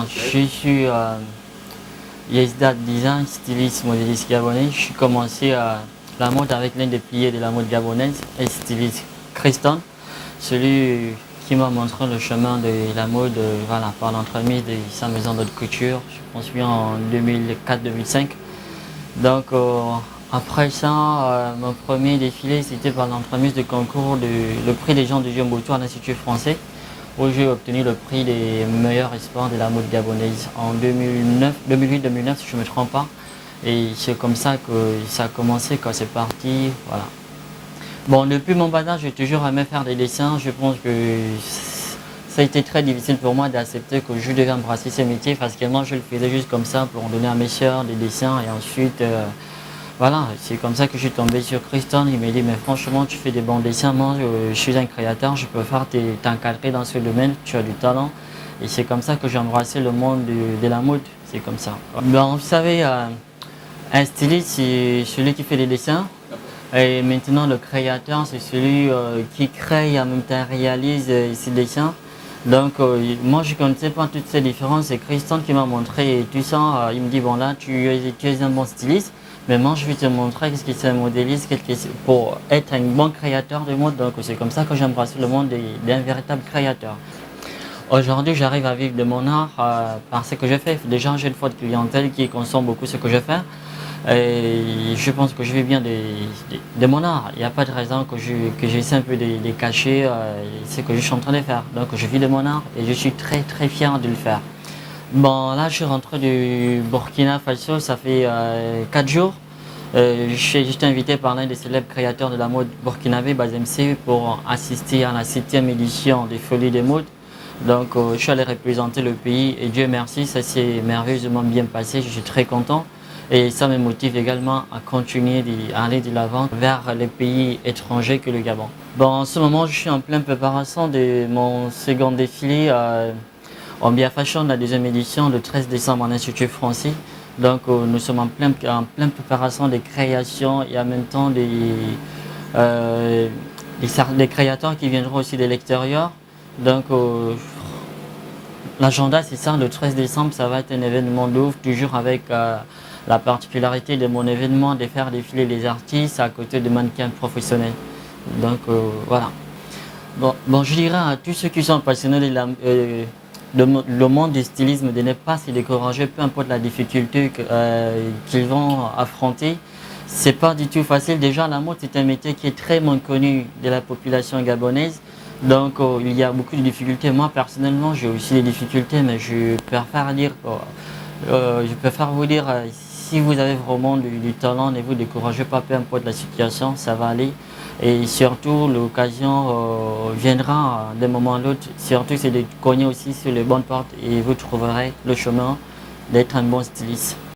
je suis Yesda Design, styliste modéliste gabonais. Je suis commencé la mode avec l'un des piliers de la mode gabonaise, et styliste Christon, celui qui m'a montré le chemin de la mode voilà, par l'entremise de sa maison de couture, je pense bien en 2004-2005. Donc après ça, mon premier défilé c'était par l'entremise du concours le prix des gens du Jumboto à l'Institut français, où j'ai obtenu le prix des meilleurs espoirs de la mode gabonaise en 2008-2009 si je ne me trompe pas. Et c'est comme ça que ça a commencé, quand c'est parti, voilà. Bon, depuis mon bas âge, j'ai toujours aimé faire des dessins. Je pense que ça a été très difficile pour moi d'accepter que je devais embrasser ce métier, parce que moi je le faisais juste comme ça pour donner à mes soeurs des dessins, et ensuite voilà, c'est comme ça que je suis tombé sur Christon. Il m'a dit, mais franchement tu fais des bons dessins, moi je suis un créateur, je peux faire t'encadrer dans ce domaine, tu as du talent. Et c'est comme ça que j'ai embrassé le monde de la mode, c'est comme ça. Ben, vous savez, un styliste c'est celui qui fait des dessins, et maintenant le créateur c'est celui qui crée et en même temps réalise ses dessins. Donc moi je ne connaissais pas toutes ces différences, c'est Christian qui m'a montré tout ça. Il me dit, bon là tu es un bon styliste, mais moi je vais te montrer qu'est-ce que c'est un modéliste pour être un bon créateur de mode. Donc c'est comme ça que j'ai embrassé le monde d'un véritable créateur. Aujourd'hui j'arrive à vivre de mon art par ce que je fais. Déjà j'ai une forte clientèle qui consomme beaucoup ce que je fais. Et je pense que je vis bien de mon art. Il n'y a pas de raison que j'essaie un peu de cacher ce que je suis en train de faire. Donc je vis de mon art et je suis très très fier de le faire. Bon, là je suis rentré du Burkina Faso, ça fait 4 jours. J'ai été invité par l'un des célèbres créateurs de la mode burkinabé, Bazemse, pour assister à la 7e édition des Folies des modes. Donc je suis allé représenter le pays et Dieu merci, ça s'est merveilleusement bien passé, je suis très content. Et ça me motive également à continuer à aller de l'avant vers les pays étrangers que le Gabon. Bon, en ce moment, je suis en pleine préparation de mon second défilé en Bia Fashion, la 2e édition, le 13 décembre en Institut français. Donc nous sommes en pleine préparation des créations et en même temps des créateurs qui viendront aussi de l'extérieur. Donc l'agenda c'est ça, le 13 décembre, ça va être un événement de ouf, toujours avec la particularité de mon événement de faire défiler les artistes à côté de mannequins professionnels. Donc voilà. Bon, je dirais à tous ceux qui sont passionnés le monde du stylisme de ne pas se décourager, peu importe la difficulté qu'ils vont affronter. C'est pas du tout facile. Déjà la mode c'est un métier qui est très moins connu de la population gabonaise. Donc il y a beaucoup de difficultés. Moi personnellement j'ai aussi des difficultés, mais je préfère vous dire, si vous avez vraiment du talent, ne vous découragez pas, peu importe la situation, ça va aller. Et surtout l'occasion viendra d'un moment à l'autre. Surtout c'est de cogner aussi sur les bonnes portes et vous trouverez le chemin d'être un bon styliste.